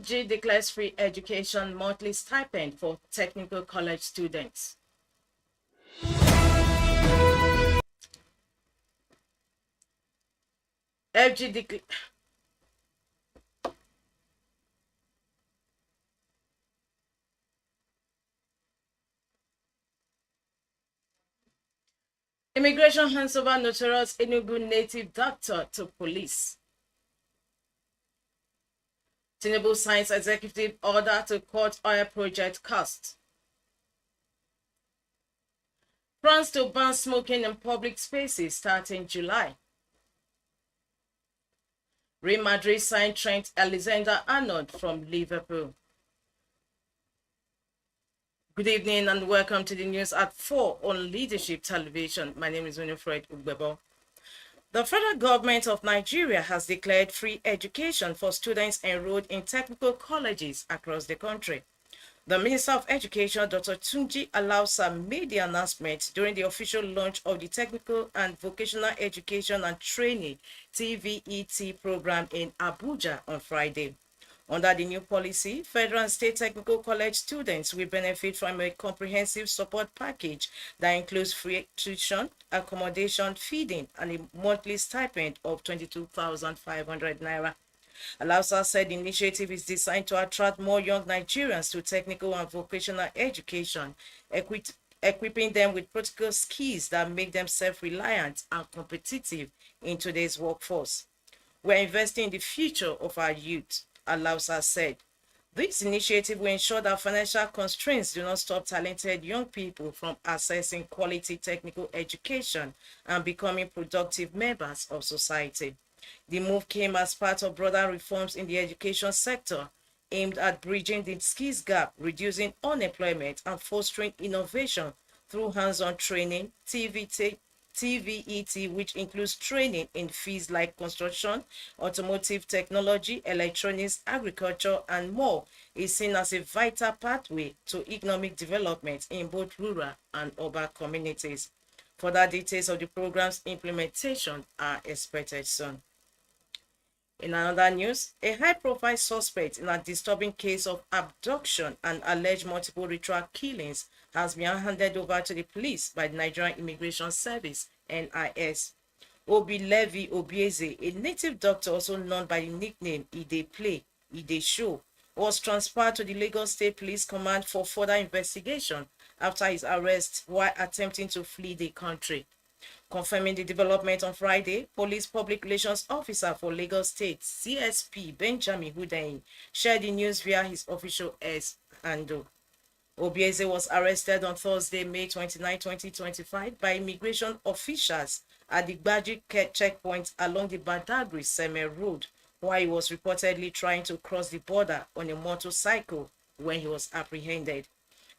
FG declares free education monthly stipend for technical college students. FG declares Immigration hands over notorious Tinubu native doctor to police. Tinubu signs executive order to cut oil project cost. France to ban smoking in public spaces starting July. Real Madrid signed Trent Alexander-Arnold from Liverpool. Good evening and welcome to the news at 4 on Leadership Television. My name is Winifred Ugbebo. The federal government of Nigeria has declared free education for students enrolled in technical colleges across the country. The Minister of Education, Dr. Tunji Alausa, made the announcement during the official launch of the Technical and Vocational Education and Training (TVET) program in Abuja on Friday. Under the new policy, federal and state technical college students will benefit from a comprehensive support package that includes free tuition, accommodation, feeding, and a monthly stipend of 22,500 naira. Alausa said the initiative is designed to attract more young Nigerians to technical and vocational education, equipping them with practical skills that make them self-reliant and competitive in today's workforce. We're investing in the future of our youth, Alausa said. This initiative will ensure that financial constraints do not stop talented young people from accessing quality technical education and becoming productive members of society. The move came as part of broader reforms in the education sector aimed at bridging the skills gap, reducing unemployment, and fostering innovation through hands-on training. TVET, which includes training in fields like construction, automotive technology, electronics, agriculture, and more, is seen as a vital pathway to economic development in both rural and urban communities. Further details of the program's implementation are expected soon. In another news, a high-profile suspect in a disturbing case of abduction and alleged multiple ritual killings has been handed over to the police by the Nigerian Immigration Service, NIS. Obi Levi Obieze, a native doctor also known by the nickname Ide Play, Ide Show, was transferred to the Lagos State Police Command for further investigation after his arrest while attempting to flee the country. Confirming the development on Friday, Police Public Relations Officer for Lagos State, CSP Benjamin Hudain, shared the news via his official X handle. Obieze was arrested on Thursday, May 29, 2025 by immigration officials at the Gbaji checkpoint along the Badagry-Seme Road while he was reportedly trying to cross the border on a motorcycle when he was apprehended.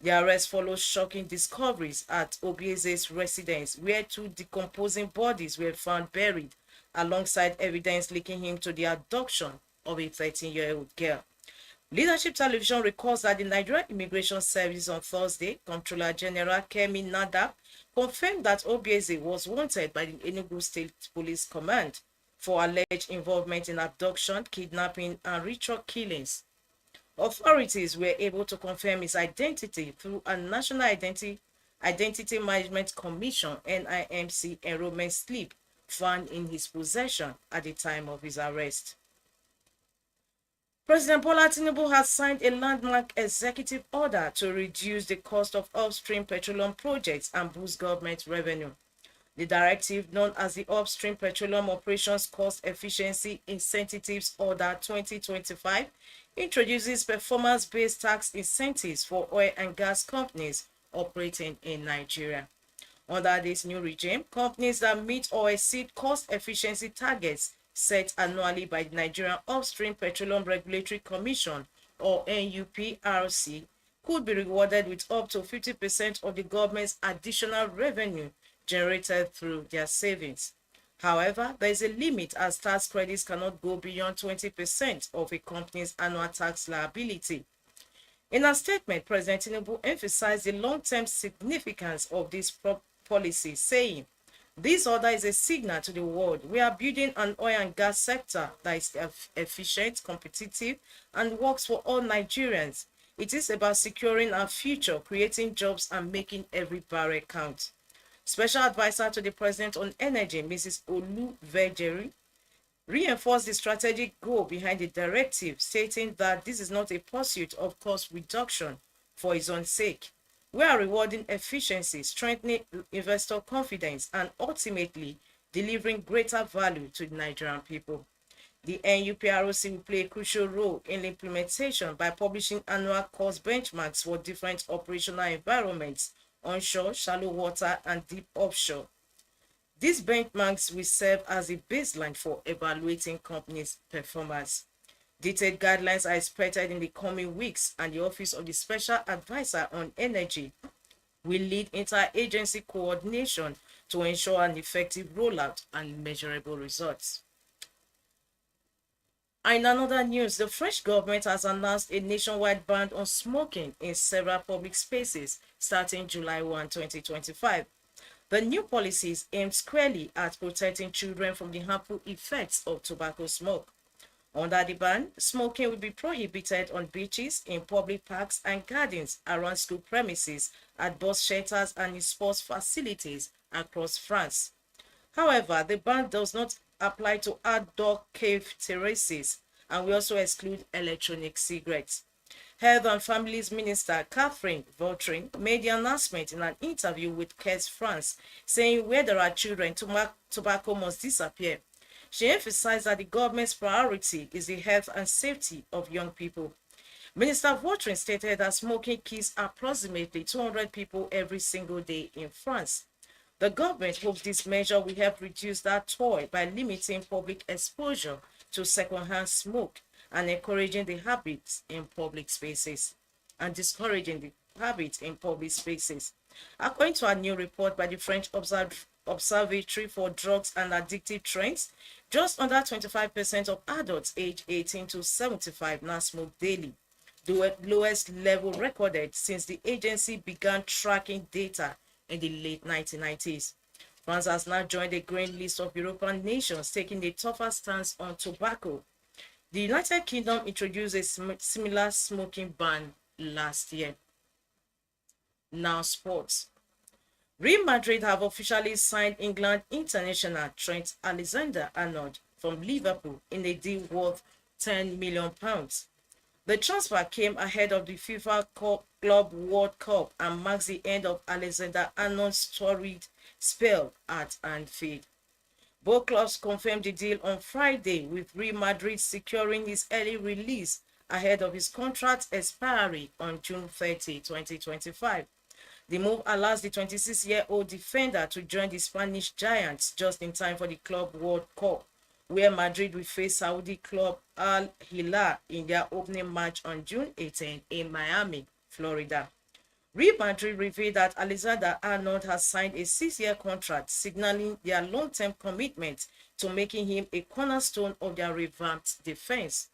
The arrest follows shocking discoveries at Obieze's residence, where two decomposing bodies were found buried, alongside evidence linking him to the abduction of a 13-year-old girl. Leadership Television records that the Nigerian Immigration Service on Thursday, Comptroller General Kemi Nada, confirmed that Obieze was wanted by the Enugu State Police Command for alleged involvement in abduction, kidnapping, and ritual killings. Authorities were able to confirm his identity through a National Identity Management Commission (NIMC) enrollment slip found in his possession at the time of his arrest. President Bola Tinubu has signed a landmark executive order to reduce the cost of upstream petroleum projects and boost government revenue. The directive, known as the Upstream Petroleum Operations Cost Efficiency Incentives Order 2025, introduces performance-based tax incentives for oil and gas companies operating in Nigeria. Under this new regime, companies that meet or exceed cost efficiency targets set annually by the Nigerian Upstream Petroleum Regulatory Commission, or NUPRC, could be rewarded with up to 50% of the government's additional revenue generated through their savings. However, there is a limit, as tax credits cannot go beyond 20% of a company's annual tax liability. In a statement, President Tinubu emphasized the long-term significance of this policy, saying, This order is a signal to the world we are building an oil and gas sector that is efficient, competitive, and works for all Nigerians. It is about securing our future, creating jobs, and making every barrel count. Special Advisor to the President on Energy, Mrs. Oluvejeri, reinforced the strategic goal behind the directive, stating that this is not a pursuit of cost reduction for its own sake. We are rewarding efficiency, strengthening investor confidence, and ultimately delivering greater value to the Nigerian people. The NUPROC will play a crucial role in implementation by publishing annual cost benchmarks for different operational environments, onshore, shallow water, and deep offshore. These benchmarks will serve as a baseline for evaluating companies' performance. Detailed guidelines are expected in the coming weeks, and the Office of the Special Advisor on Energy will lead interagency coordination to ensure an effective rollout and measurable results. In another news, the French government has announced a nationwide ban on smoking in several public spaces starting July 1, 2025. The new policy is aimed squarely at protecting children from the harmful effects of tobacco smoke. Under the ban, smoking will be prohibited on beaches, in public parks and gardens, around school premises, at bus shelters and in sports facilities across France. However, the ban does not apply to outdoor cave terraces and will also exclude electronic cigarettes. Health and Families Minister Catherine Vautrin made the announcement in an interview with Caisse France, saying where there are children, tobacco must disappear. She emphasized that the government's priority is the health and safety of young people. Minister Vautrin stated that smoking kills approximately 200 people every single day in France. The government hopes this measure will help reduce that toll by limiting public exposure to secondhand smoke and encouraging the habits in public spaces and discouraging the habits in public spaces. According to a new report by the French Observatory for Drugs and Addictive Trends, just under 25% of adults aged 18 to 75 now smoke daily, the lowest level recorded since the agency began tracking data in the late 1990s. France has now joined a growing list of European nations taking a tougher stance on tobacco. The United Kingdom introduced a similar smoking ban last year. Now sports. Real Madrid have officially signed England international Trent Alexander-Arnold from Liverpool in a deal worth £10 million. The transfer came ahead of the FIFA Club World Cup and marks the end of Alexander-Arnold's storied spell at Anfield. Both clubs confirmed the deal on Friday, with Real Madrid securing his early release ahead of his contract expiry on June 30, 2025. The move allows the 26-year-old defender to join the Spanish Giants just in time for the Club World Cup, where Madrid will face Saudi club Al Hilal in their opening match on June 18 in Miami, Florida. Real Madrid revealed that Alexander-Arnold has signed a 6-year contract, signaling their long-term commitment to making him a cornerstone of their revamped defense.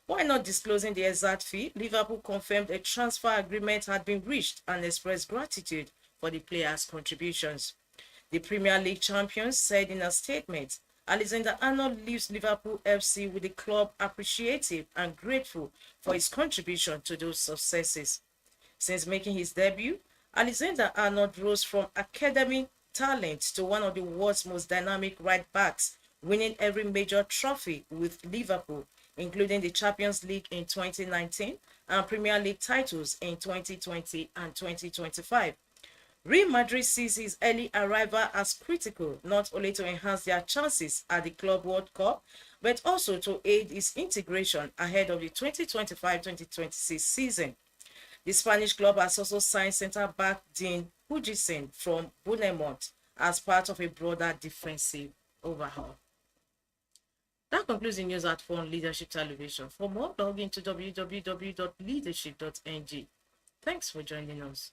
While not disclosing the exact fee, Liverpool confirmed a transfer agreement had been reached and expressed gratitude for the player's contributions. The Premier League champions said in a statement, Alexander-Arnold leaves Liverpool FC with the club appreciative and grateful for his contribution to those successes. Since making his debut, Alexander-Arnold rose from academy talent to one of the world's most dynamic right-backs, winning every major trophy with Liverpool, including the Champions League in 2019 and Premier League titles in 2020 and 2025. Real Madrid sees his early arrival as critical, not only to enhance their chances at the Club World Cup, but also to aid its integration ahead of the 2025-2026 season. The Spanish club has also signed centre-back Dean Huijsen from Bournemouth as part of a broader defensive overhaul. That concludes the news at 4 on Leadership Television. For more, log into www.leadership.ng. Thanks for joining us.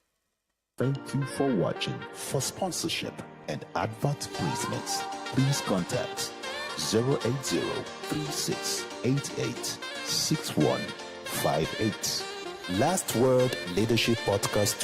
Thank you for watching. For sponsorship and advert placements, please contact 080-3688-6158. Last Word Leadership Podcast